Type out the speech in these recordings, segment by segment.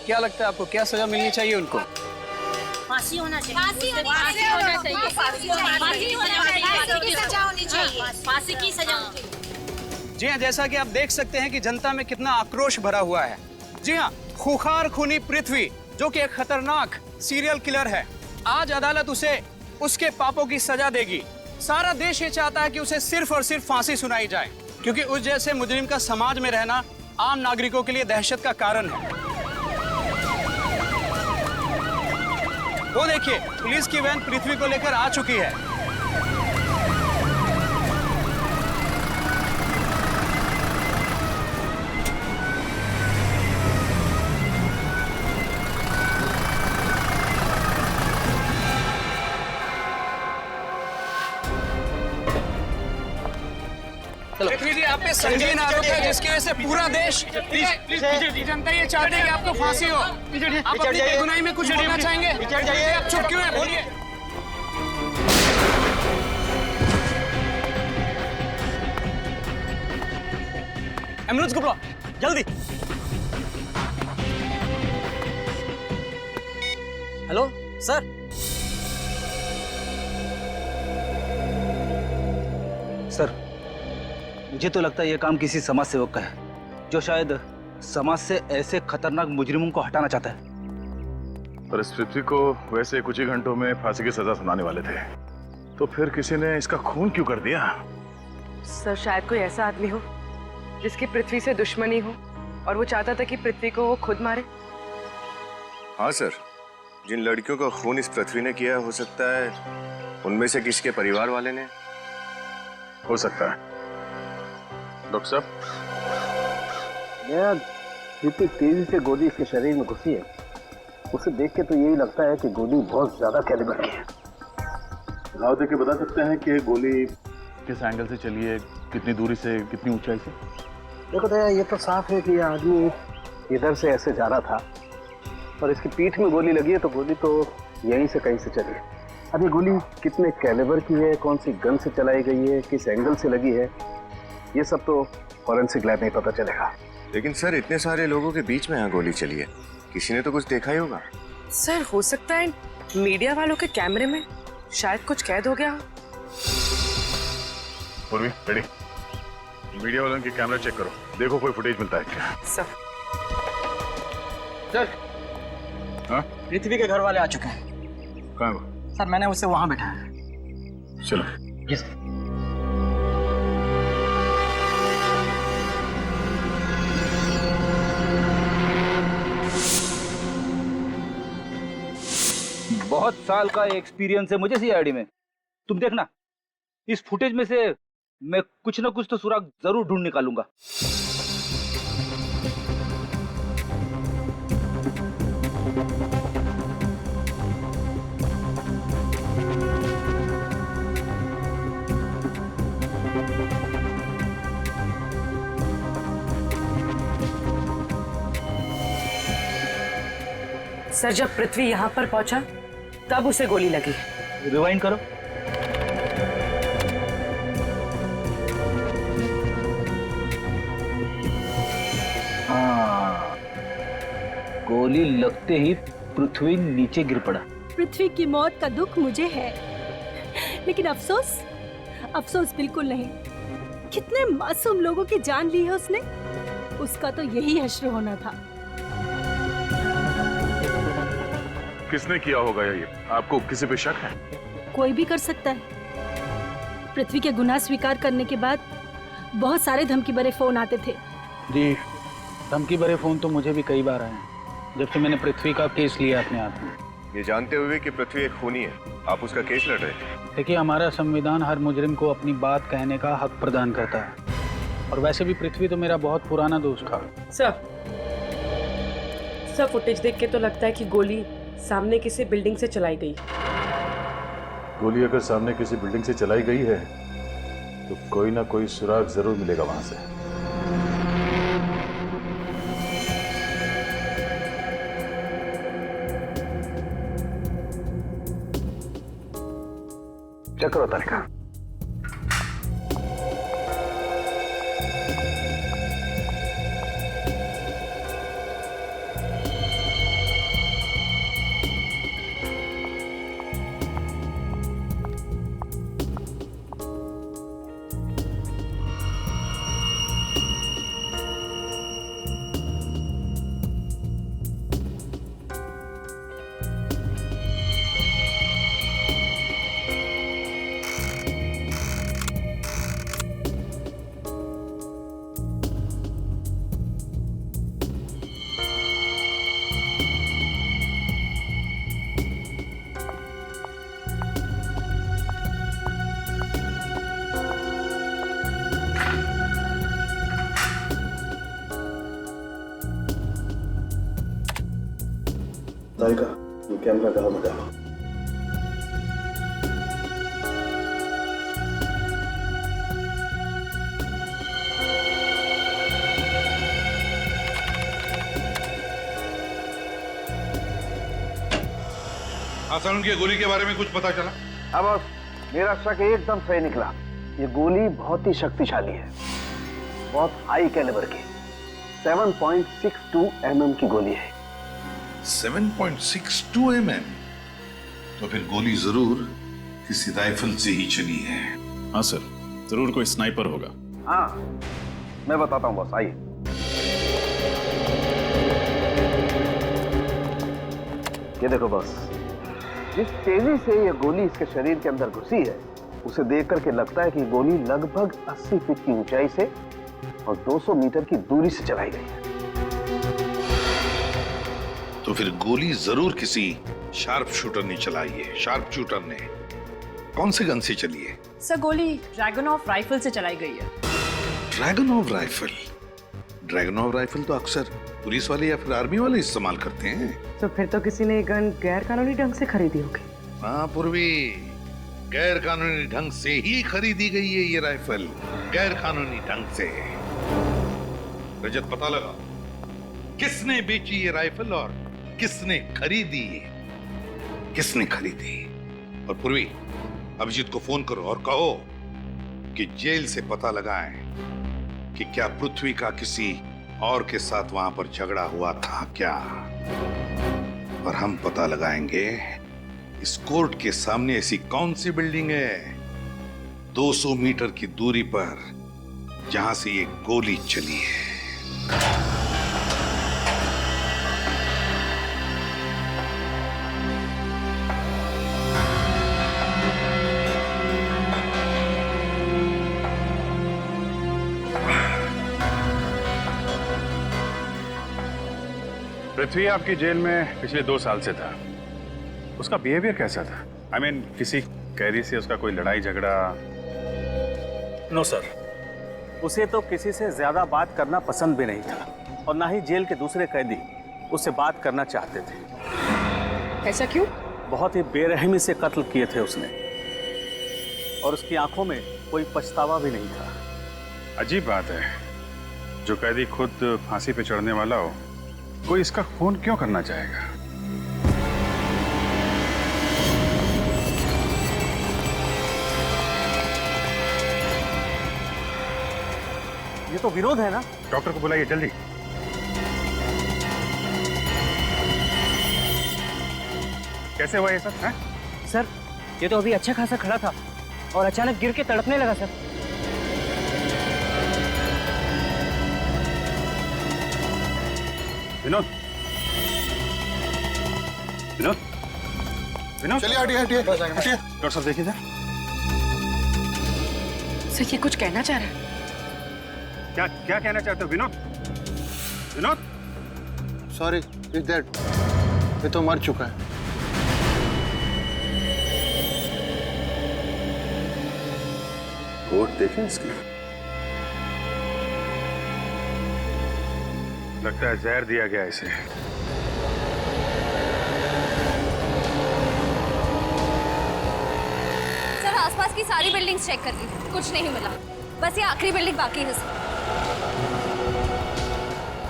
क्या लगता है आपको, क्या सजा मिलनी चाहिए उनको? फांसी होना चाहिए। फांसी होना चाहिए। फांसी की सजा होनी चाहिए। जी हाँ, जैसा कि आप देख सकते हैं कि जनता में कितना आक्रोश भरा हुआ है। जी हाँ, खूंखार खूनी पृथ्वी जो कि एक खतरनाक सीरियल किलर है, आज अदालत उसे उसके पापों की सजा देगी। सारा देश ये चाहता है कि उसे सिर्फ और सिर्फ फांसी सुनाई जाए, क्योंकि उस जैसे मुजरिम का समाज में रहना आम नागरिकों के लिए दहशत का कारण है। वो देखिए, पुलिस की वैन पृथ्वी को लेकर आ चुकी है। पृथ्वी जी, आप पे संगीन आरोप है जिसकी वजह से पूरा देश, जनता ये चाहते हैं कि आपको फांसी हो। आप अपनी बेगुनाही में कुछ बोलना चाहेंगे? आप चुप क्यों हैं? बोलिए। एम्बुलेंस को बुलाओ, जल्दी। Hello sir. सर, मुझे तो लगता है यह काम किसी समाज सेवक का है, जो शायद समाज से ऐसे खतरनाक मुजरिमों को हटाना चाहता है। पर इस पृथ्वी को वैसे कुछ ही घंटों में फांसी की सजा सुनाने वाले थे, तो फिर किसी ने इसका खून क्यों कर दिया? सर, शायद कोई ऐसा आदमी हो जिसकी पृथ्वी से दुश्मनी हो और वो चाहता था कि पृथ्वी को वो खुद मारे। हाँ सर, जिन लड़कियों का खून इस पृथ्वी ने किया, हो सकता है उनमें से किसी के परिवार वाले ने। हो सकता है। डॉक्टर साहब, जितनी तेजी से गोली इसके शरीर में घुसी है, उसे देख के तो यही लगता है कि गोली बहुत ज्यादा कैलिबर की है। घाव देख के बता सकते हैं कि गोली किस एंगल से चली है, कितनी दूरी से, कितनी ऊंचाई से? देखो दया, ये तो साफ है कि ये आदमी इधर से ऐसे जा रहा था और इसकी पीठ में गोली लगी है, तो गोली तो यहीं से कहीं से चली है। अब ये गोली कितने कैलिबर की है, कौन सी गन से चलाई गई है, किस एंगल से लगी है, ये सब तो फॉरेंसिक लैब में पता चलेगा। लेकिन सर, इतने सारे लोगों के बीच में यहाँ गोली चली है, किसी ने तो कुछ देखा ही होगा। सर, हो सकता है मीडिया वालों के कैमरे में शायद कुछ कैद हो गया हो। पूर्वी, रेडी। मीडिया वालों के कैमरा चेक करो, देखो कोई फुटेज मिलता है क्या। सर, हाँ? पृथ्वी के घर वाले आ चुके हैं। कहाँ वो? सर, मैंने उसे वहां बिठाया। चलो। यस। बहुत साल का एक्सपीरियंस है मुझे सीआईडी में। तुम देखना, इस फुटेज में से मैं कुछ ना कुछ तो सुराग जरूर ढूंढ निकालूंगा। सर, जब पृथ्वी यहाँ पर पहुंचा तब उसे गोली लगी। रिवाइंड करो। हाँ, गोली लगते ही पृथ्वी नीचे गिर पड़ा। पृथ्वी की मौत का दुख मुझे है, लेकिन अफसोस बिल्कुल नहीं। कितने मासूम लोगों की जान ली है उसने। उसका तो यही हश्र होना था। किसने किया होगा ये? आपको किसी पे शक है? कोई भी कर सकता है। पृथ्वी के गुनाह स्वीकार करने के बाद बहुत सारे धमकी भरे फोन आते थे। जी, धमकी भरे फोन तो मुझे भी कई बार आए हैं, जब से मैंने पृथ्वी का केस लिया अपने हाथ में। ये जानते हुए कि पृथ्वी एक खूनी है, आप उसका केस लड़ रहे थे? देखिए, हमारा संविधान हर मुजरिम को अपनी बात कहने का हक प्रदान करता है, और वैसे भी पृथ्वी तो मेरा बहुत पुराना दोस्त था। सर, फुटेज देख के तो लगता है कि गोली सामने किसी बिल्डिंग से चलाई गई। गोली अगर सामने किसी बिल्डिंग से चलाई गई है, तो कोई ना कोई सुराग जरूर मिलेगा वहां से। चेक करो तालिका। जाएगा ये कैमरा कहाँ में डालो। हाँ सर, उनकी गोली के बारे में कुछ पता चला? अब मेरा शक एकदम सही निकला। ये गोली बहुत ही शक्तिशाली है, बहुत हाई कैलिबर की 7.62 mm की गोली है। 7.62 mm? तो फिर गोली जरूर किसी राइफल से ही चली है। हाँ सर, जरूर कोई स्नाइपर होगा। हाँ, मैं बताता हूँ बॉस, आइए। ये देखो बॉस, जिस तेजी से ये गोली इसके शरीर के अंदर घुसी है, उसे देख करके लगता है कि गोली लगभग 80 फीट की ऊंचाई से और 200 मीटर की दूरी से चलाई गई है। तो फिर गोली जरूर किसी शार्प शूटर ने चलाई है। शार्प शूटर ने कौन से गन से चली है? सर, गोली ड्रैगन ऑफ राइफल से चलाई गई है। Dragon of rifle? Dragon of rifle तो अक्सर पुलिस वाले या फिर आर्मी वाले इस्तेमाल करते हैं। तो फिर तो किसी ने गन गैर कानूनी ढंग से खरीदी होगी। हाँ पूर्वी, गैर कानूनी ढंग से ही खरीदी गई है ये राइफल, गैर कानूनी ढंग से। रजत, पता लगा किसने बेची ये राइफल और किसने खरीदी? किसने खरीदी? और पूर्वी, अभिजीत को फोन करो और कहो कि जेल से पता लगाएं कि क्या पृथ्वी का किसी और के साथ वहां पर झगड़ा हुआ था क्या। और हम पता लगाएंगे इस कोर्ट के सामने ऐसी कौन सी बिल्डिंग है 200 मीटर की दूरी पर जहां से ये गोली चली है। पृथ्वी आपकी जेल में पिछले 2 साल से था। उसका बिहेवियर कैसा था? I mean, किसी कैदी से उसका कोई लड़ाई झगड़ा? नो सर, उसे तो किसी से ज्यादा बात करना पसंद भी नहीं था और ना ही जेल के दूसरे कैदी उससे बात करना चाहते थे। ऐसा क्यों? बहुत ही बेरहमी से कत्ल किए थे उसने और उसकी आंखों में कोई पछतावा भी नहीं था। अजीब बात है, जो कैदी खुद फांसी पे चढ़ने वाला हो, कोई इसका खून क्यों करना चाहेगा? ये तो विरोध है ना? डॉक्टर को बुलाइए जल्दी। कैसे हुआ ये सब? है? सर, ये तो अभी अच्छा खासा खड़ा था और अचानक गिर के तड़पने लगा सर। विनोद, विनोद, विनोद, चलिए हटिए हटिए हटिए। डॉक्टर साहब देखिए सर। सर, ये कुछ कहना चाह रहा है? क्या क्या कहना चाहते हो Vinod? Vinod, sorry, is that, ये तो मर चुका है। वोट देखें इसकी। लगता है जहर दिया गया इसे। सर, आसपास की सारी बिल्डिंग्स चेक कर ली, कुछ नहीं मिला। बस ये आखिरी बिल्डिंग बाकी है सर।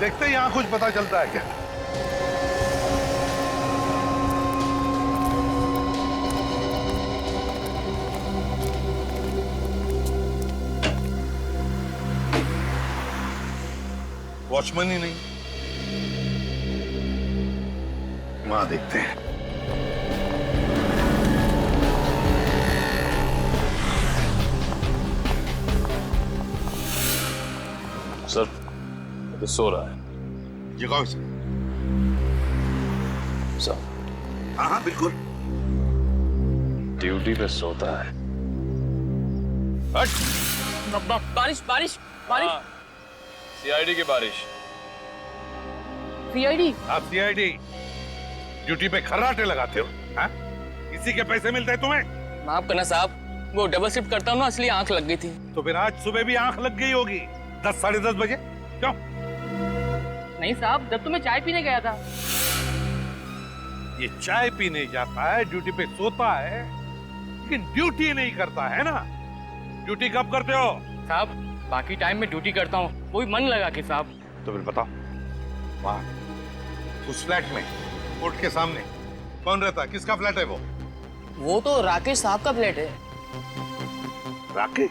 देखते हैं यहाँ कुछ पता चलता है क्या। वॉचमैन ही नहीं, वहां देखते हैं। सर, तो सो रहा है। जगाओ इसे। सर, हाँ हाँ बिल्कुल। ड्यूटी पे सोता है। बारिश बारिश बारिश। सीआईडी की बारिश। सीआईडी? आप सीआईडी ड्यूटी पे खर्राटे लगाते हो? हाँ? इसी के पैसे मिलते हैं तुम्हें? माफ करना साहब, वो डबल शिफ्ट करता हूँ ना, इसलिए आंख लग गई थी। तो फिर आज सुबह भी आंख लग गई होगी 10 साढ़े 10 बजे। क्यों? नहीं साहब, जब तो मैं चाय पीने गया था। ये चाय पीने जाता है, ड्यूटी पे सोता है, लेकिन ड्यूटी नहीं करता है ना। ड्यूटी कब करते हो? साहब बाकी टाइम में ड्यूटी करता हूँ, वो भी मन लगा के साहब। तो फिर बताओ, वहां उस फ्लैट में कोर्ट के सामने कौन रहता है? किसका फ्लैट है वो? वो तो राकेश साहब का फ्लैट है। राकेश?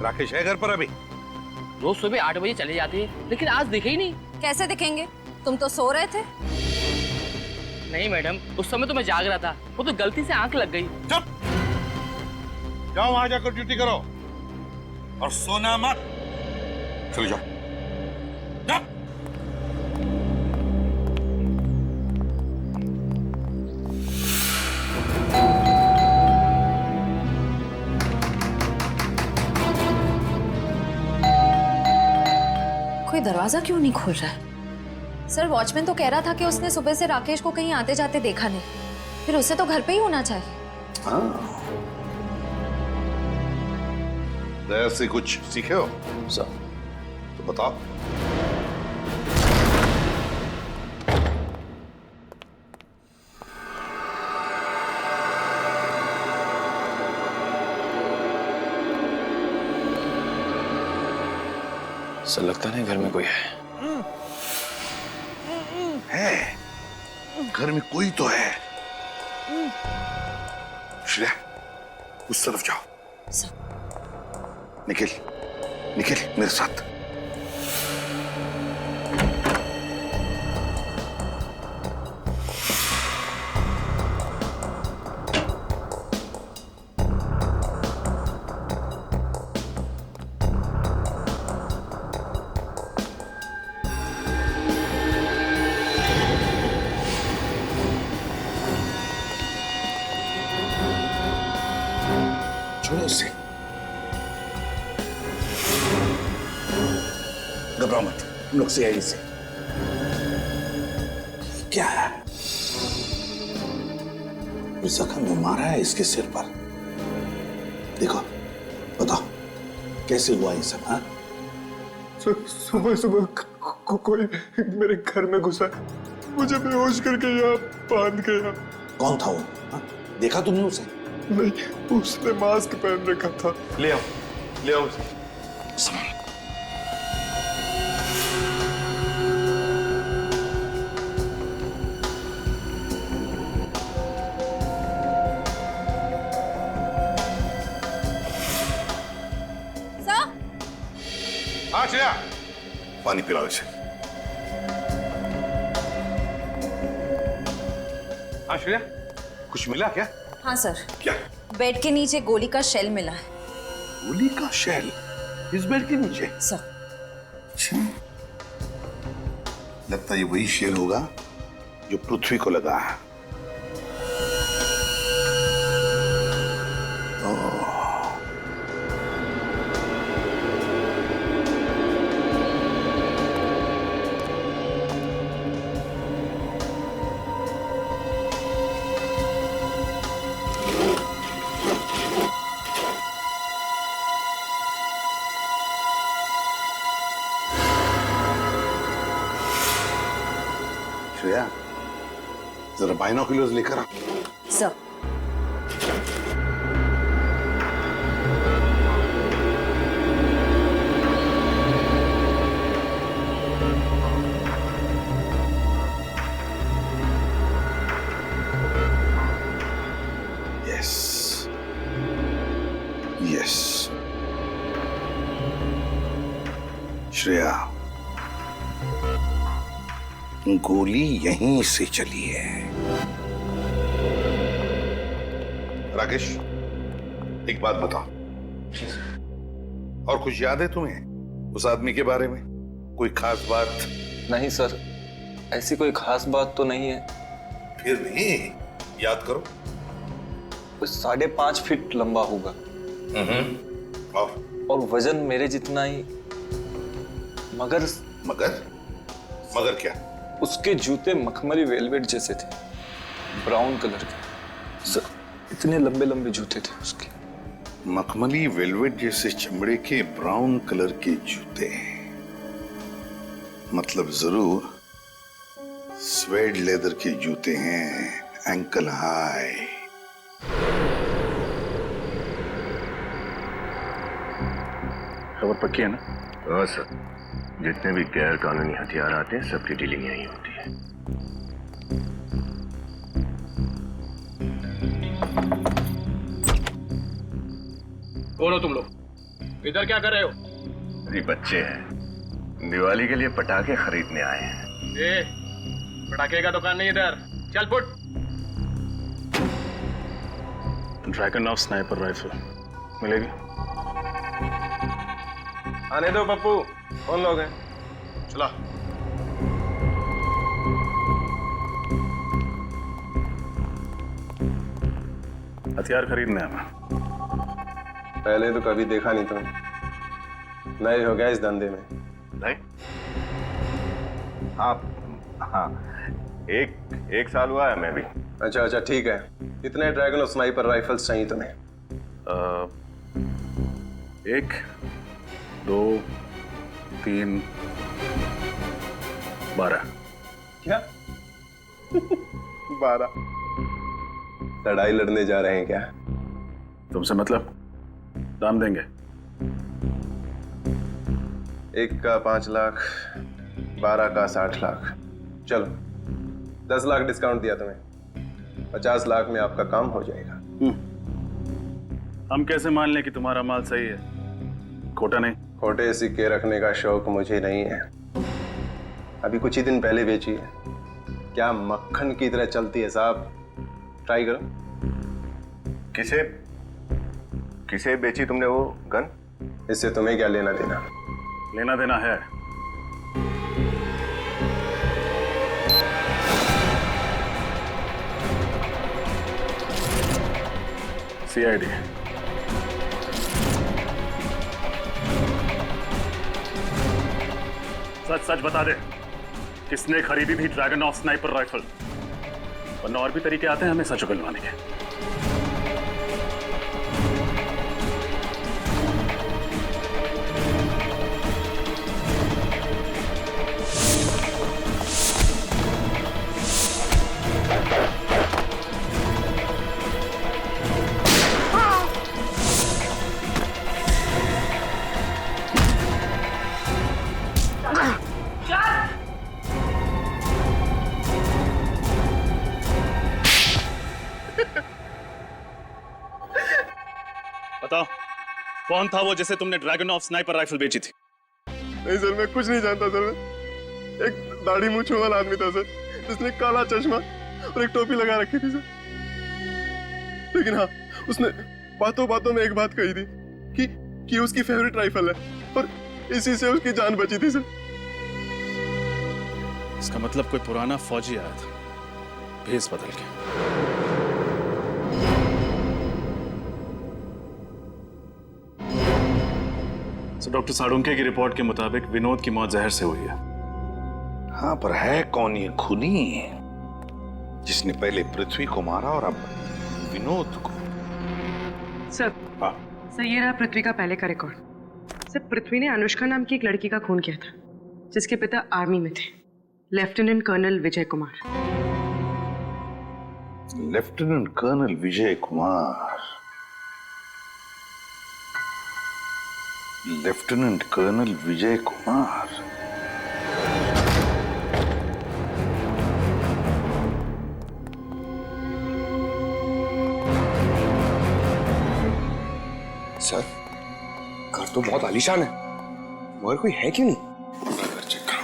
राकेश है घर पर अभी? रोज सुबह 8 बजे चले जाते हैं, लेकिन आज दिखे ही नहीं। कैसे दिखेंगे? तुम तो सो रहे थे। नहीं मैडम, उस समय तो मैं जाग रहा था, वो तो गलती से आंख लग गई। चुप! जाओ वहां जाकर ड्यूटी करो और सोना मत। चलो जाओ। जाओ। कोई दरवाजा क्यों नहीं खोल रहा है? सर वॉचमैन तो कह रहा था कि उसने सुबह से राकेश को कहीं आते जाते देखा नहीं, फिर उसे तो घर पे ही होना चाहिए। दया से कुछ सीखे हो सर? तो बताओ। सर लगता नहीं घर में कोई है। घर में कोई तो है। श्रेया, उस तरफ जाओ। निखिल, निखिल मेरे साथ। छोड़ो उसे, घबराओ मत, हम लोग से यहीं से। क्या है? जख्म जो मारा है इसके सिर पर, देखो, बताओ कैसे हुआ ये सब? हाँ, सुबह सुबह कोई मेरे घर में घुसा, मुझे बेहोश करके यहाँ बांध गया। कौन था वो? हाँ? देखा तुमने उसे? नहीं, उसने मास्क पहन रखा था। ले आओ, ले आओ उसे। संभाल। हाँ श्रेया, पानी पिलाओ इसे। हाँ श्रेया, कुछ मिला क्या? हाँ सर। क्या? बेड के नीचे गोली का शेल मिला है। गोली का शेल इस बेड के नीचे? सर। अच्छा, लगता है ये वही शेल होगा जो पृथ्वी को लगा है। श्रेया, जरा बाइनोकुलर्स लेकर आ। सर। Yes, yes. श्रेया, गोली यहीं से चली है। राकेश, एक बात बताओ, और कुछ याद है तुम्हें उस आदमी के बारे में? कोई खास बात? नहीं सर, ऐसी कोई खास बात तो नहीं है। फिर भी याद करो। 5.5 फीट लंबा होगा। और वजन मेरे जितना ही। मगर मगर मगर क्या? उसके जूते मखमली वेलवेट जैसे थे, ब्राउन कलर के। सर, इतने लंबे लंबे जूते थे उसके। मखमली वेलवेट जैसे चमड़े के ब्राउन कलर के जूते, मतलब जरूर स्वेड लेदर के जूते हैं, एंकल हाई। खबर पक्की है ना? हाँ सर, जितने भी गैर कानूनी हथियार आते हैं सबकी डीलिंग यही होती है। कौन हो तुम लोग? इधर क्या कर रहे हो? अरे बच्चे हैं, दिवाली के लिए पटाखे खरीदने आए हैं। ए, पटाखे का दुकान नहीं इधर, चल foot. Dragon of sniper rifle मिलेगी? आने दो पप्पू, कौन लोग हैं? चला। हथियार खरीदने हमें। पहले तो कभी देखा नहीं तुम्हें, नए हो गया इस धंधे में। नहीं? हाँ, एक साल हुआ है मैं भी। अच्छा ठीक है। कितने ड्रैगन और स्नाइपर राइफल्स चाहिए तुम्हें? 1, 2, 3, 12। क्या? 12? लड़ाई लड़ने जा रहे हैं क्या? तुमसे मतलब? दाम देंगे। एक का 5 लाख, 12 का 60 लाख। चलो 10 लाख डिस्काउंट दिया तुम्हें, 50 लाख में आपका काम हो जाएगा। हम कैसे मान लें कि तुम्हारा माल सही है? खोटा नहीं? खोटे सिक्के रखने का शौक मुझे नहीं है। अभी कुछ ही दिन पहले बेची है, क्या मक्खन की तरह चलती है साहब। ट्राई करो। किसे बेची तुमने वो गन? इससे तुम्हें क्या लेना देना? लेना देना है। CID। सच बता दे, किसने खरीदी थी ड्रैगन ऑफ स्नाइपर राइफल? वरना और भी तरीके आते हैं हमें सच उगलवाने के। बताओ, कौन था वो जिसे तुमने ड्रैगन ऑफ स्नाइपर राइफल बेची थी? नहीं सर, मैं कुछ नहीं जानता सर। एक दाढ़ी मूंछ वाला आदमी था सर, जिसने काला चश्मा और एक टोपी लगा रखी थी सर। लेकिन हाँ, उसने बातों बातों में एक बात कही थी कि उसकी फेवरेट राइफल है और इसी से उसकी जान बची थी सर। इसका मतलब कोई पुराना फौजी आया था भेस बदल के। डॉक्टर साळुंखे की रिपोर्ट के मुताबिक विनोद की मौत जहर से हुई है। हाँ, पर है कौन ये खूनी जिसने पहले पृथ्वी को मारा और अब विनोद को? सर, हाँ। सर ये रहा पृथ्वी का पहले का रिकॉर्ड। सर, पृथ्वी ने अनुष्का नाम की एक लड़की का खून किया था, जिसके पिता आर्मी में थे, lieutenant colonel Vijay Kumar. Lieutenant colonel Vijay Kumar. Lieutenant colonel Vijay Kumar. Sir, घर तो बहुत आलीशान है, मगर कोई है क्यों नहीं? घर चेक करो।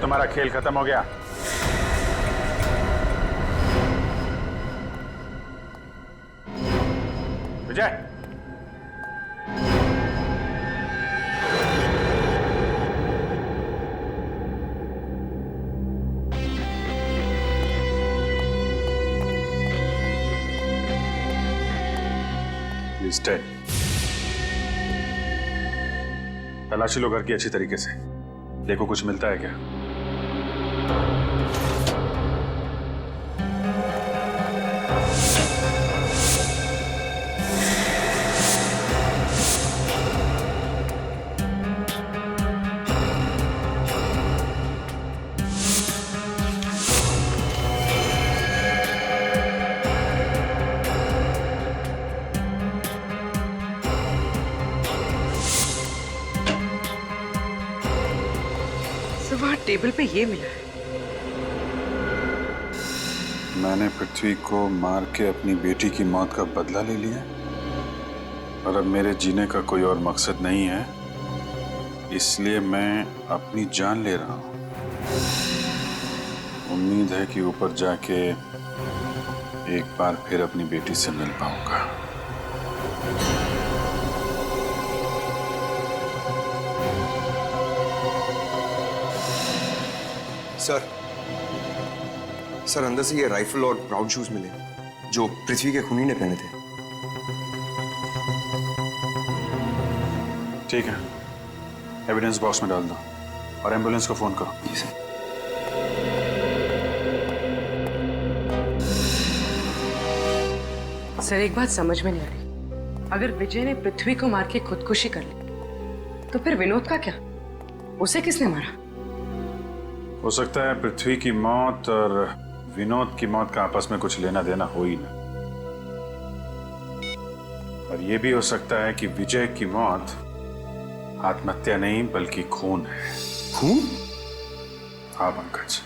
तुम्हारा खेल खत्म हो गया। विजय, He's dead. तलाशी लो घर की अच्छी तरीके से, देखो कुछ मिलता है क्या। वहाँ टेबल पे ये मिला है। मैंने पृथ्वी को मार के अपनी बेटी की मौत का बदला ले लिया और अब मेरे जीने का कोई और मकसद नहीं है, इसलिए मैं अपनी जान ले रहा हूं। उम्मीद है कि ऊपर जाके एक बार फिर अपनी बेटी से मिल पाऊंगा। सर अंदर से ये राइफल और ब्राउन शूज मिले जो पृथ्वी के खूनी ने पहने थे। ठीक है, एविडेंस बॉक्स में डाल दो और एम्बुलेंस को फोन करो। जी सर। सर एक बात समझ में नहीं आ रही, अगर विजय ने पृथ्वी को मार के खुदकुशी कर ली तो फिर विनोद का क्या? उसे किसने मारा? हो सकता है पृथ्वी की मौत और विनोद की मौत का आपस में कुछ लेना देना हो ही ना, और यह भी हो सकता है कि विजय की मौत आत्महत्या नहीं बल्कि खून है। खून? हाँ पंकज,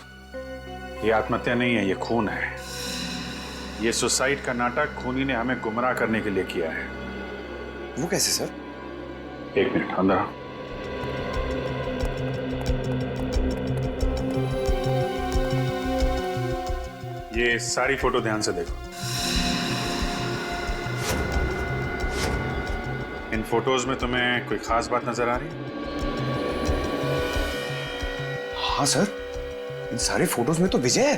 ये आत्महत्या नहीं है, ये खून है। ये सुसाइड का नाटक खूनी ने हमें गुमराह करने के लिए किया है। वो कैसे सर? एक मिनट, अंदर आओ। ये सारी फोटो ध्यान से देखो। इन फोटोज में तुम्हें कोई खास बात नजर आ रही है? हाँ सर, इन सारे फोटोज में तो विजय है।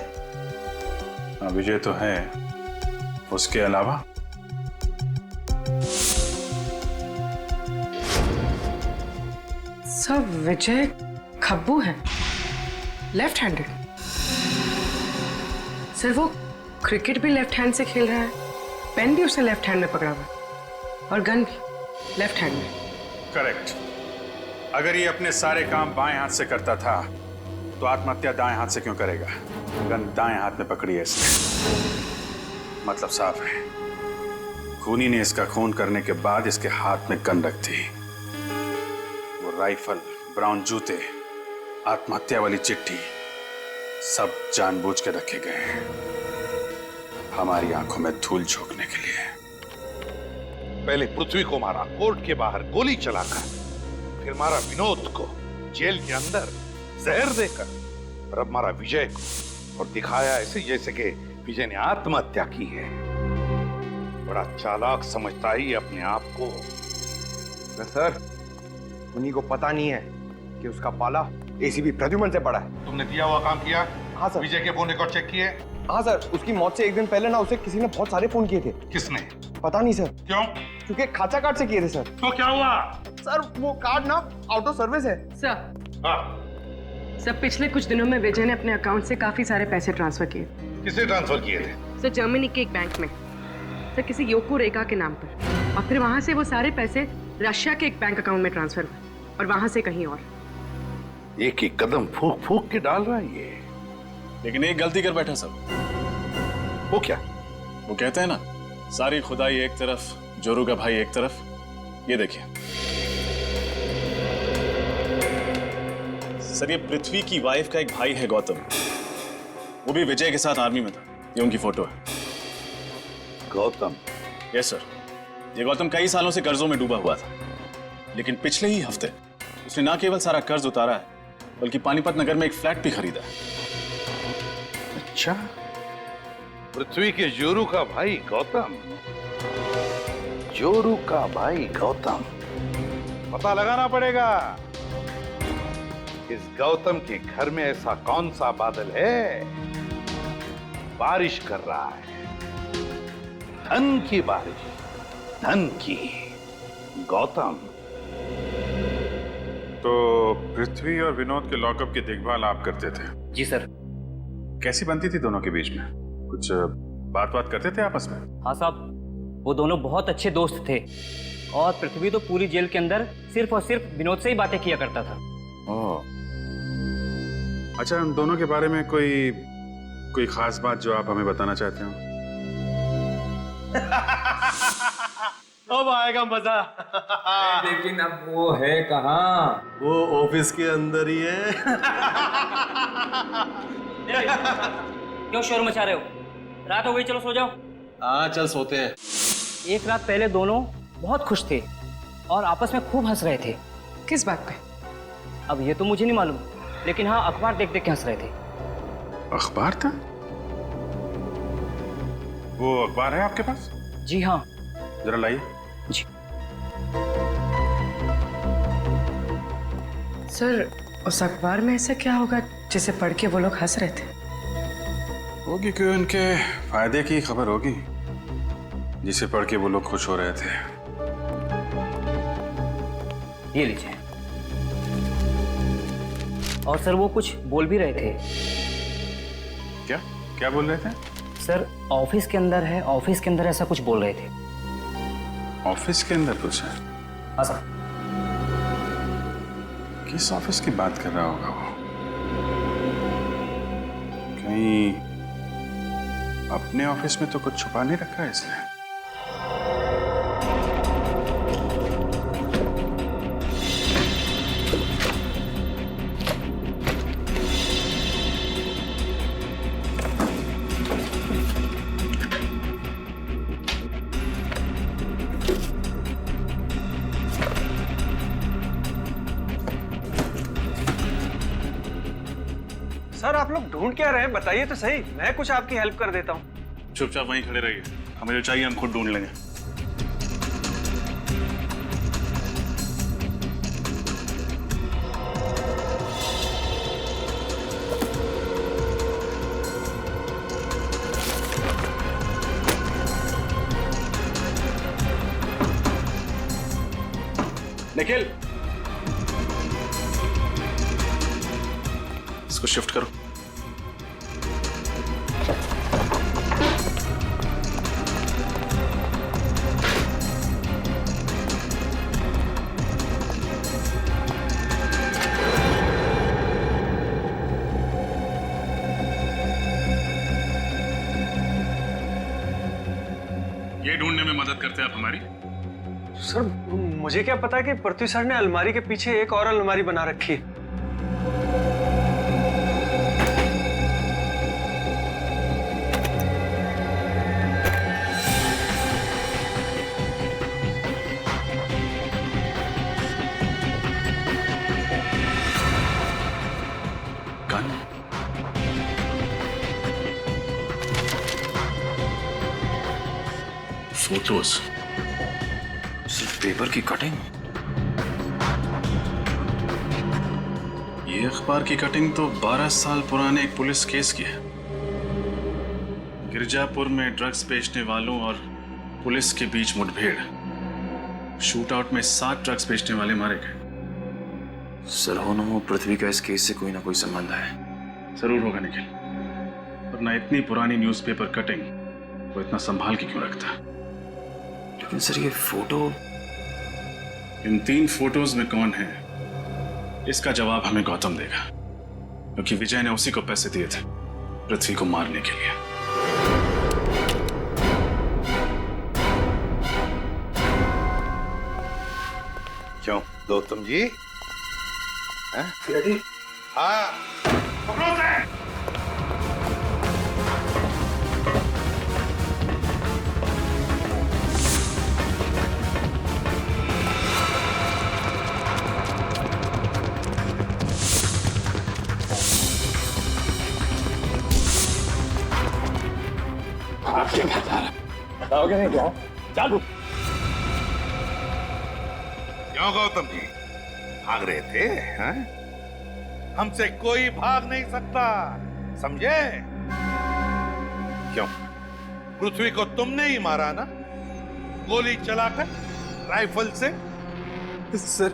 हाँ विजय तो है, उसके अलावा सब विजय खब्बू है, लेफ्ट हैंडेड। सर वो क्रिकेट भी लेफ्ट हैंड से खेल रहा है, पेन भी उसने लेफ्ट हैंड में पकड़ा हुआ और गन भी लेफ्ट हैंड में। करेक्ट। अगर ये अपने सारे काम बाएं हाथ से करता था तो आत्महत्या दाएं हाथ से क्यों करेगा? गन दाएं हाथ में पकड़ी है इसने, मतलब साफ है, खूनी ने इसका खून करने के बाद इसके हाथ में गन रख दी। वो राइफल, ब्राउन जूते, आत्महत्या वाली चिट्ठी सब जानबूझ के रखे गए हैं हमारी आंखों में धूल झोंकने के लिए। पहले पृथ्वी को मारा कोर्ट के बाहर गोली चलाकर, फिर मारा विनोद को जेल के अंदर जहर देकर, और अब मारा विजय को और दिखाया ऐसे जैसे कि विजय ने आत्महत्या की है। बड़ा चालाक समझता ही अपने आप को। सर उन्हीं को पता नहीं है कि उसका पाला एसीपी प्रद्युमन से पड़ा है। तुमने दिया हुआ काम किया? हाँ सर। विजय के फोन रिकॉर्ड चेक किए? हाँ सर, उसकी मौत से एक दिन पहले ना उसे किसी ने बहुत सारे फोन किए थे। किसने? पता नहीं सर। क्यों? क्योंकि खाचा कार्ड से किए थे सर। तो क्या हुआ? सर वो कार्ड ना आउट ऑफ सर्विस है। सर पिछले कुछ दिनों में विजय ने अपने अकाउंट से काफी सारे पैसे ट्रांसफर किए। किसे ट्रांसफर किए थे? सर जर्मनी के एक बैंक में, सर किसी योको रेखा के नाम पर, और फिर वहां से वो सारे पैसे रशिया के एक बैंक अकाउंट में ट्रांसफर हुए और वहां से कहीं और। एक एक कदम फूक फूक के डाल रहा है ये। लेकिन एक गलती कर बैठा सब। वो क्या? वो कहते हैं ना, सारी खुदाई एक तरफ, जोरू का भाई एक तरफ। ये देखिए सर, ये पृथ्वी की वाइफ का एक भाई है गौतम, वो भी विजय के साथ आर्मी में था। ये उनकी फोटो है। गौतम? Yes sir. ये गौतम कई सालों से कर्जों में डूबा हुआ था, लेकिन पिछले ही हफ्ते उसने ना केवल सारा कर्ज उतारा है बल्कि पानीपत नगर में एक फ्लैट भी खरीदा है। अच्छा, पृथ्वी के जोरू का भाई गौतम। जोरू का भाई गौतम। पता लगाना पड़ेगा इस गौतम के घर में ऐसा कौन सा बादल है बारिश कर रहा है, धन की बारिश, धन की। गौतम। तो पृथ्वी और विनोद के लॉकअप की देखभाल आप करते थे? जी सर। कैसी बनती थी दोनों के बीच में? कुछ बात करते थे आपस में? हाँ साहब, वो दोनों बहुत अच्छे दोस्त थे और पृथ्वी तो पूरी जेल के अंदर सिर्फ और सिर्फ विनोद से ही बातें किया करता था। ओह। अच्छा, उन दोनों के बारे में कोई खास बात जो आप हमें बताना चाहते हो? अब आएगा मजा। लेकिन अब वो है कहाँ? वो ऑफिस के अंदर ही है। क्यों शोर मचा रहे हो? रात हो गई, चलो सो जाओ। हाँ चल सोते हैं। एक रात पहले दोनों बहुत खुश थे और आपस में खूब हंस रहे थे। किस बात पे? अब ये तो मुझे नहीं मालूम, लेकिन हाँ अखबार देख देख के हंस रहे थे। अखबार था? वो अखबार है आपके पास? जी हाँ। जरा लाइए। जी। सर, उस अखबार में ऐसा क्या होगा जिसे पढ़ के वो लोग हंस रहे थे? होगी कि उनके फायदे की खबर होगी जिसे पढ़ के वो लोग खुश हो रहे थे। ये लीजिए। और सर वो कुछ बोल भी रहे थे। क्या क्या बोल रहे थे? सर ऑफिस के अंदर है, ऑफिस के अंदर ऐसा कुछ बोल रहे थे। ऑफिस के अंदर कुछ है? हाँ सर। किस ऑफिस की बात कर रहा होगा वो? कहीं अपने ऑफिस में तो कुछ छुपा नहीं रखा है इसने? सर आप लोग ढूंढ क्या रहे हैं? बताइए तो सही, मैं कुछ आपकी हेल्प कर देता हूँ। चुपचाप वहीं खड़े रहिए, हमें जो चाहिए हम खुद ढूंढ लेंगे। निखिल, इसको शिफ्ट करो। ये ढूंढने में मदद करते हैं आप हमारी? सर मुझे क्या पता कि पृथ्वी सर ने अलमारी के पीछे एक और अलमारी बना रखी है। फोटोज, सिर्फ पेपर की कटिंग। ये अखबार की कटिंग तो 12 साल पुराने एक पुलिस केस की है। गिरजापुर में ड्रग्स बेचने वालों और पुलिस के बीच मुठभेड़, शूटआउट में 7 ड्रग्स बेचने वाले मारे गए। सर हो न हो पृथ्वी का इस केस से कोई ना कोई संबंध है। जरूर होगा निखिल, वरना इतनी पुरानी न्यूज़पेपर कटिंग वो इतना संभाल के क्यों रखता? लेकिन सर ये फोटो, इन 3 फोटोज में कौन है इसका जवाब हमें गौतम देगा, क्योंकि विजय ने उसी को पैसे दिए थे पृथ्वी को मारने के लिए। क्यों गौतम जी? हाँ पकड़ो से। बताओगे नहीं क्या? चालू क्यों गौतम जी भाग रहे थे? हैं? हमसे कोई भाग नहीं सकता, समझे? क्यों? पृथ्वी को तुमने ही मारा ना, गोली चलाकर राइफल से? सर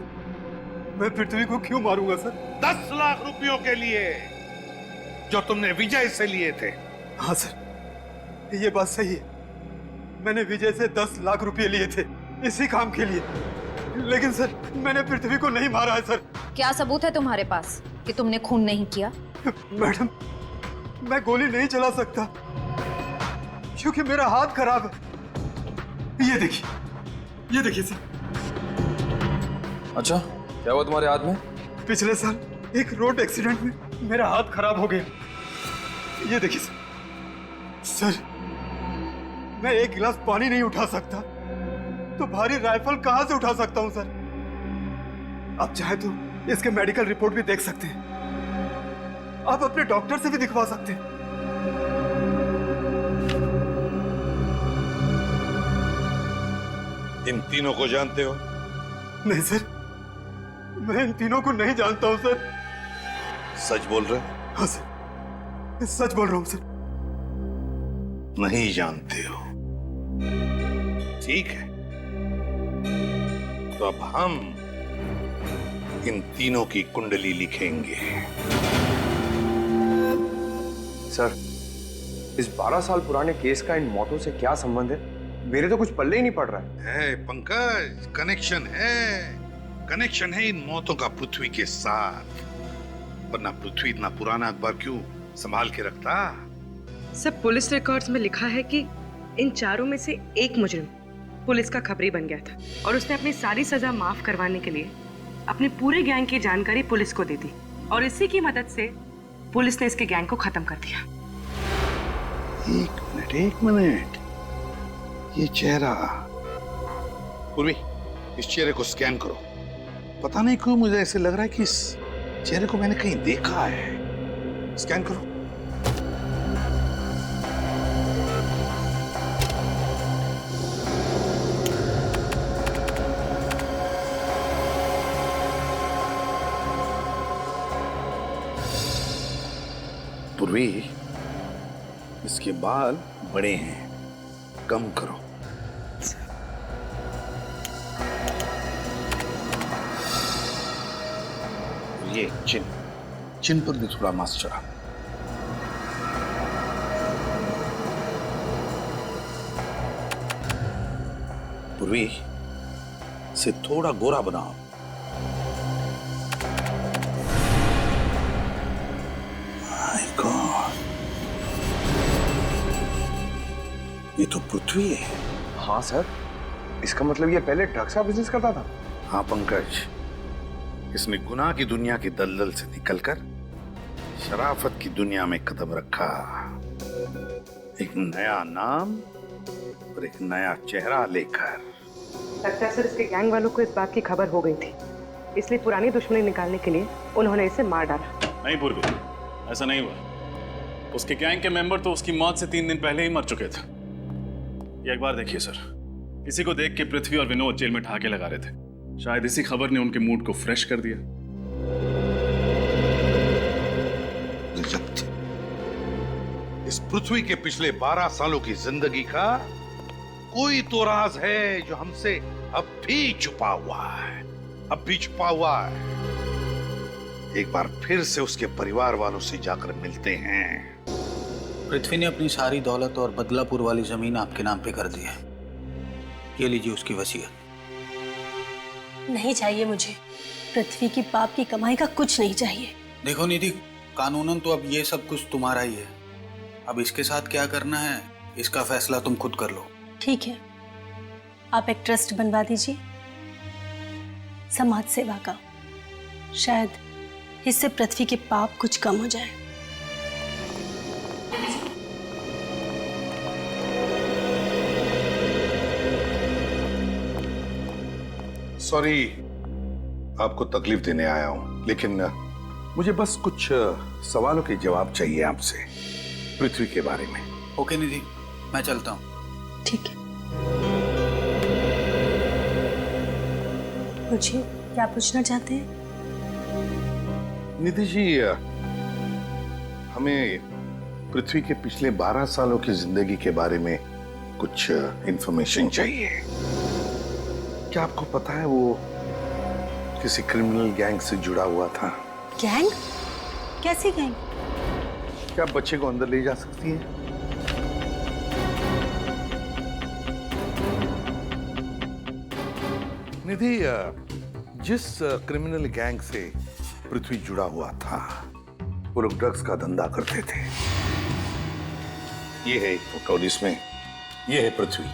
मैं पृथ्वी को क्यों मारूंगा सर? 10 लाख रुपयों के लिए जो तुमने विजय से लिए थे। हाँ सर, ये बात सही है। मैंने विजय से 10 लाख रुपए लिए थे इसी काम के लिए, लेकिन सर मैंने पृथ्वी को नहीं मारा है सर। क्या सबूत है तुम्हारे पास कि तुमने खून नहीं किया? मैडम मैं गोली नहीं चला सकता क्योंकि मेरा हाथ खराब है। ये देखिए सर। अच्छा क्या हुआ तुम्हारे हाथ में? पिछले साल एक रोड एक्सीडेंट में मेरा हाथ खराब हो गया। ये देखिए सर, मैं एक गिलास पानी नहीं उठा सकता तो भारी राइफल कहां से उठा सकता हूं सर? आप चाहे तो इसके मेडिकल रिपोर्ट भी देख सकते हैं, आप अपने डॉक्टर से भी दिखवा सकते हैं। इन तीनों को जानते हो? नहीं सर, मैं इन तीनों को नहीं जानता हूं सर। सच बोल रहे? हाँ सर, सच बोल रहा हूं सर। नहीं जानते हो? ठीक है, तो अब हम इन तीनों की कुंडली लिखेंगे। सर, इस 12 साल पुराने केस का इन मौतों से क्या संबंध है? मेरे तो कुछ पल्ले ही नहीं पड़ रहा है। पंकज, कनेक्शन है इन मौतों का पृथ्वी के साथ, वरना पृथ्वी इतना पुराना अखबार क्यों संभाल के रखता? सब पुलिस रिकॉर्ड्स में लिखा है कि इन चारों में से एक मुजरिम पुलिस का खबरी बन गया था और उसने अपनी सारी सजा माफ करवाने के लिए अपने पूरे गैंग की जानकारी पुलिस को दे दी और इसी की मदद से पुलिस ने इसके गैंग को खत्म कर दिया। एक मिनट, ये चेहरा, पूर्वी इस चेहरे को स्कैन करो। पता नहीं क्यों मुझे ऐसे लग रहा है कि इस चेहरे को मैंने कहीं देखा है। स्कैन करो। पूर्वी, इसके बाल बड़े हैं, कम करो। ये चिन पर भी थोड़ा मांस चढ़ा। पूर्वी, से थोड़ा गोरा बनाओ। ये तो पृथ्वी है। हाँ सर, इसका मतलब ये पहले ड्रग्स का बिजनेस करता था? हाँ पंकज, इसने गुनाह की दुनिया की दलदल से निकलकर शराफत की दुनिया में कदम रखा। एक नया नाम और एक नया चेहरा लेकर। लगता है सर इसके गैंग वालों को इस बात की खबर हो गई थी, इसलिए पुरानी दुश्मनी निकालने के लिए उन्होंने इसे मार डाला। नहीं पूर्वी, ऐसा नहीं हुआ। उसके गैंग के मेंबर तो उसकी मौत से 3 दिन पहले ही मर चुके थे। ये एक बार देखिए सर, किसी को देख के पृथ्वी और विनोद जेल में ठहाके लगा रहे थे। शायद इसी खबर ने उनके मूड को फ्रेश कर दिया। इस पृथ्वी के पिछले 12 सालों की जिंदगी का कोई तो राज है जो हमसे अब भी छुपा हुआ है, अब भी छुपा हुआ है। एक बार फिर से उसके परिवार वालों से जाकर मिलते हैं। पृथ्वी ने अपनी सारी दौलत और बदलापुर वाली जमीन आपके नाम पे कर दी है। ये लीजिए उसकी वसीयत। नहीं चाहिए मुझे, पृथ्वी की पाप की कमाई का कुछ नहीं चाहिए। देखो निधि, कानूनन तो अब ये सब कुछ तुम्हारा ही है। अब इसके साथ क्या करना है इसका फैसला तुम खुद कर लो। ठीक है, आप एक ट्रस्ट बनवा दीजिए समाज सेवा का, शायद इससे पृथ्वी के पाप कुछ कम हो जाए। सॉरी आपको तकलीफ देने आया हूं, लेकिन मुझे बस कुछ सवालों के जवाब चाहिए आपसे पृथ्वी के बारे में। ओके निधि, मैं चलता हूं। ठीक है। पूछिए, क्या पूछना चाहते हैं? निधि जी, हमें पृथ्वी के पिछले 12 सालों की जिंदगी के बारे में कुछ इंफॉर्मेशन चाहिए। क्या आपको पता है वो किसी क्रिमिनल गैंग से जुड़ा हुआ था? गैंग? कैसी गैंग? क्या आप बच्चे को अंदर ले जा सकती हैं? निधि, जिस क्रिमिनल गैंग से पृथ्वी जुड़ा हुआ था वो लोग ड्रग्स का धंधा करते थे। ये है एक फोटो, जिसमें ये है पृथ्वी।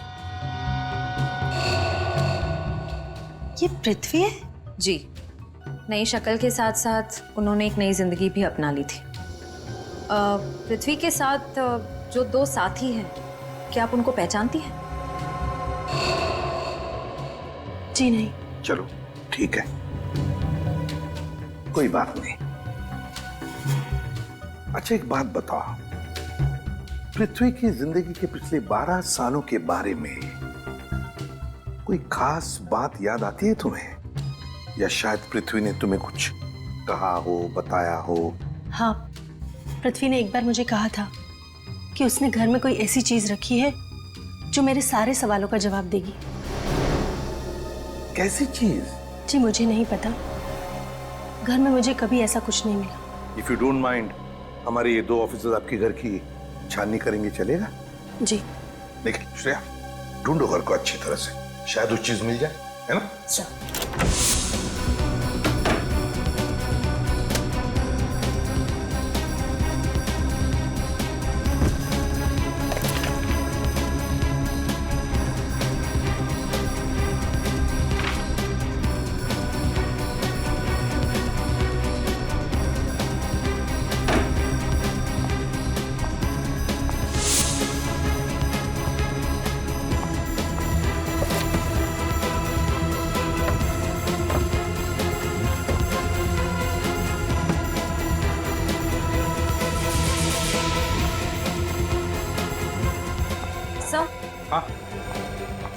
ये पृथ्वी है? जी, नई शक्ल के साथ साथ उन्होंने एक नई जिंदगी भी अपना ली थी। पृथ्वी के साथ जो 2 साथी हैं, क्या आप उनको पहचानती हैं? जी नहीं। चलो ठीक है, कोई बात नहीं। अच्छा एक बात बताओ, पृथ्वी की जिंदगी के पिछले 12 सालों के बारे में कोई खास बात याद आती है तुम्हें? या शायद पृथ्वी ने तुम्हें कुछ कहा हो, बताया हो? हाँ, पृथ्वी ने एक बार मुझे कहा था कि उसने घर में कोई ऐसी चीज रखी है जो मेरे सारे सवालों का जवाब देगी। कैसी चीज? जी मुझे नहीं पता, घर में मुझे कभी ऐसा कुछ नहीं मिला। इफ यू डोंट माइंड, हमारे ये 2 ऑफिसर्स आपके घर की छाननी करेंगे, चलेगा? जी। लेकिन श्रेया, ढूंढो घर को अच्छी तरह से, शायद वो चीज मिल जाए, है ना?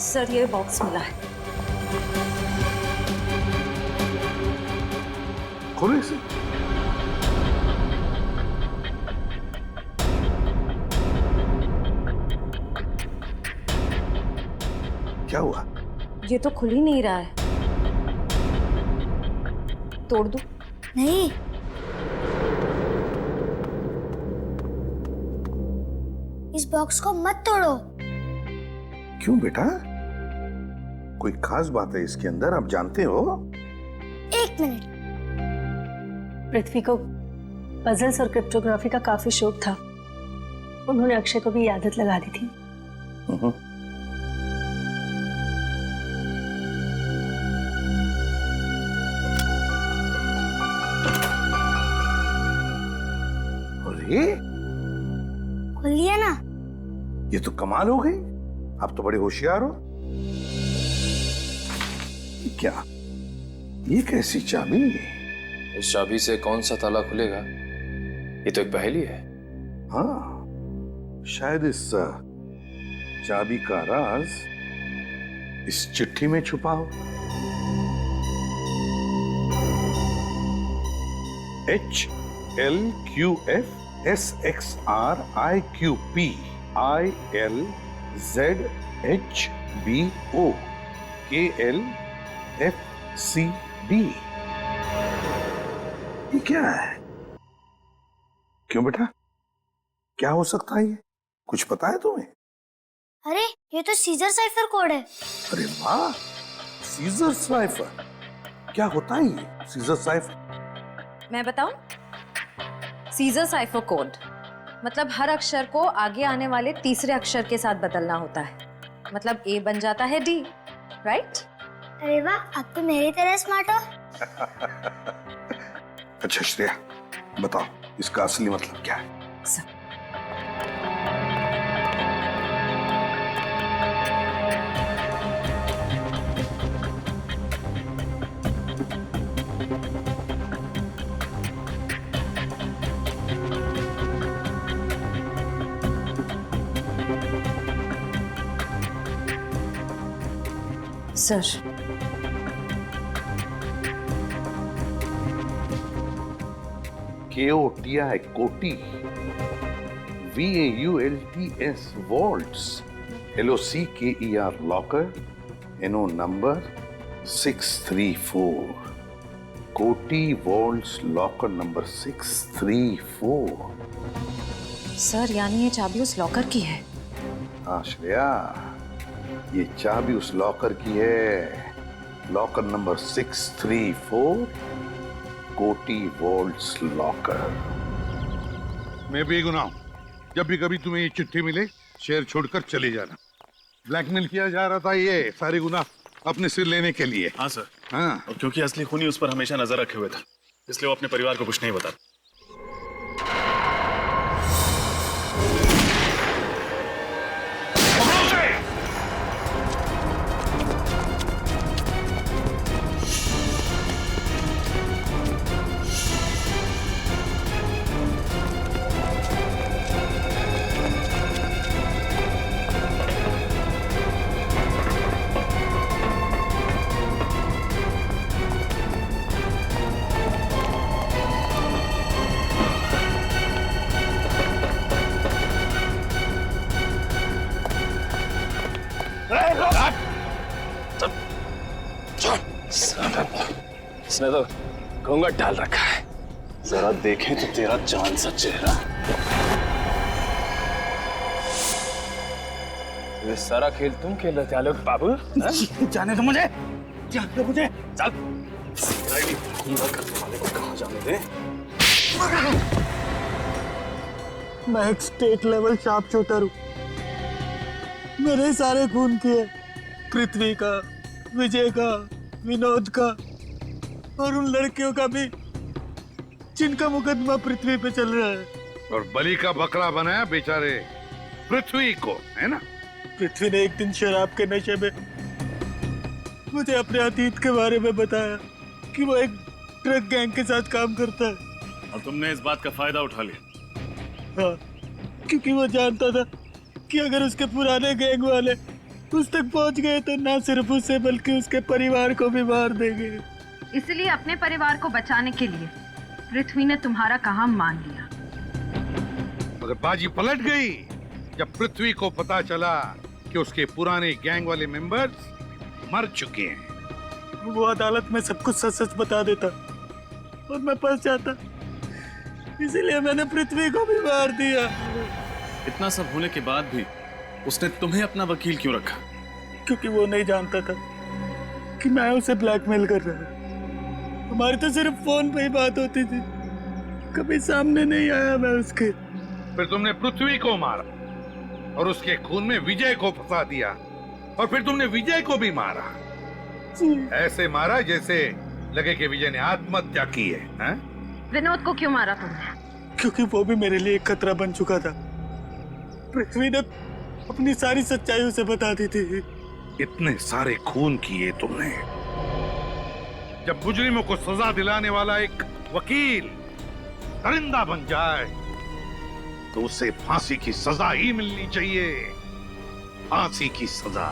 सर, ये बॉक्स मिला है। खोलो इसे। क्या हुआ? ये तो खुल ही नहीं रहा है। तोड़ दूं? नहीं, इस बॉक्स को मत तोड़ो। क्यों बेटा? कोई खास बात है इसके अंदर, आप जानते हो? 1 मिनट। पृथ्वी को पजल्स और क्रिप्टोग्राफी का काफी शौक था। उन्होंने अक्षय को भी आदत लगा दी थी। अरे खुल लिया ना? ये तो कमाल हो गई, आप तो बड़े होशियार हो। क्या ये कैसी चाबी? इस चाबी से कौन सा ताला खुलेगा? ये तो एक पहेली है। हाँ, शायद इस चाबी का राज इस चिट्ठी में छुपा हो। HLQFSXRIQPILZHBOKLFCD। ये क्या है? क्यों बेटा, क्या हो सकता है ये? कुछ पता है तुम्हें? अरे ये तो सीजर साइफर कोड है। अरे वाह, सीजर साइफर। क्या होता है ये सीजर साइफर? मैं बताऊं? सीजर साइफर कोड मतलब हर अक्षर को आगे आने वाले तीसरे अक्षर के साथ बदलना होता है। मतलब A बन जाता है D, राइट? अरे वाह, आप तो मेरी तरह स्मार्ट हो। अच्छा श्रेया, बताओ इसका असली मतलब क्या है? सर, KOTI कोटी, VAULTS vaults, LOCKER locker, NO number 634, कोटी वॉल्ट्स लॉकर नंबर 634। सर यानी ये चाबी उस लॉकर की है? हाँ श्रेया, ये चाबी उस लॉकर की है, लॉकर नंबर 634, कोटी वॉल्ट्स लॉकर। मैं बेगुनाह हूं। जब भी कभी तुम्हें ये चिट्ठी मिले, शहर छोड़कर चले जाना। ब्लैकमेल किया जा रहा था, ये सारे गुनाह अपने सिर लेने के लिए। हाँ सर। हाँ, और क्योंकि असली खूनी उस पर हमेशा नजर रखे हुए था, इसलिए वो अपने परिवार को कुछ नहीं बता। इसने तो घूंघट डाल रखा है, जरा देखें तो तेरा जान सा चेहरा। ये सारा खेल तुम खेल रहे थे आलोक बाबू? जाने दो मुझे, जाने दो मुझे। चल, हमला करने वाले को कहाँ जाने दे? मैं एक स्टेट लेवल शार्प शूटर हूँ। मेरे सारे खून किए, पृथ्वी का, विजय का, विनोद का और उन लड़कियों का भी जिनका मुकदमा पृथ्वी पे चल रहा है। और बलि का बकरा बनाया बेचारे पृथ्वी को, है ना? पृथ्वी ने एक दिन शराब के नशे में मुझे अपने अतीत के बारे में बताया कि वो एक ड्रग गैंग के साथ काम करता है। और तुमने इस बात का फायदा उठा लिया? हाँ, क्योंकि वो जानता था कि अगर उसके पुराने गैंग वाले उस तक पहुंच गए तो ना सिर्फ उसे बल्कि उसके परिवार को भी मार देंगे। इसलिए अपने परिवार को बचाने के लिए पृथ्वी ने तुम्हारा काम मान लिया। मगर बाजी पलट गई जब पृथ्वी को पता चला कि उसके पुराने गैंग वाले मेंबर्स मर चुके हैं। वो अदालत में सब कुछ सच सच बता देता और मैं फंस जाता, इसीलिए मैंने पृथ्वी को भी मार दिया। इतना सब होने के बाद भी उसने तुम्हें अपना वकील क्यों रखा? क्योंकि वो नहीं जानता था कि मैं उसे ब्लैकमेल कर रहा हूँ। हमारी तो सिर्फ फोन पे ही बात होती थी, कभी सामने नहीं आया मैं उसके। फिर तुमने पृथ्वी को मारा और उसके खून में विजय को फंसा दिया, और फिर तुमने विजय को भी मारा। ऐसे मारा जैसे लगे कि विजय ने आत्महत्या की है, हैं? विनोद को क्यों मारा तुमने? क्योंकि वो भी मेरे लिए एक खतरा बन चुका था। पृथ्वी ने अपनी सारी सच्चाई उसे बता दी थी। इतने सारे खून किए तुमने। जब मुजरिमों को सजा दिलाने वाला एक वकील दरिंदा बन जाए तो उसे फांसी की सजा ही मिलनी चाहिए। फांसी की सजा।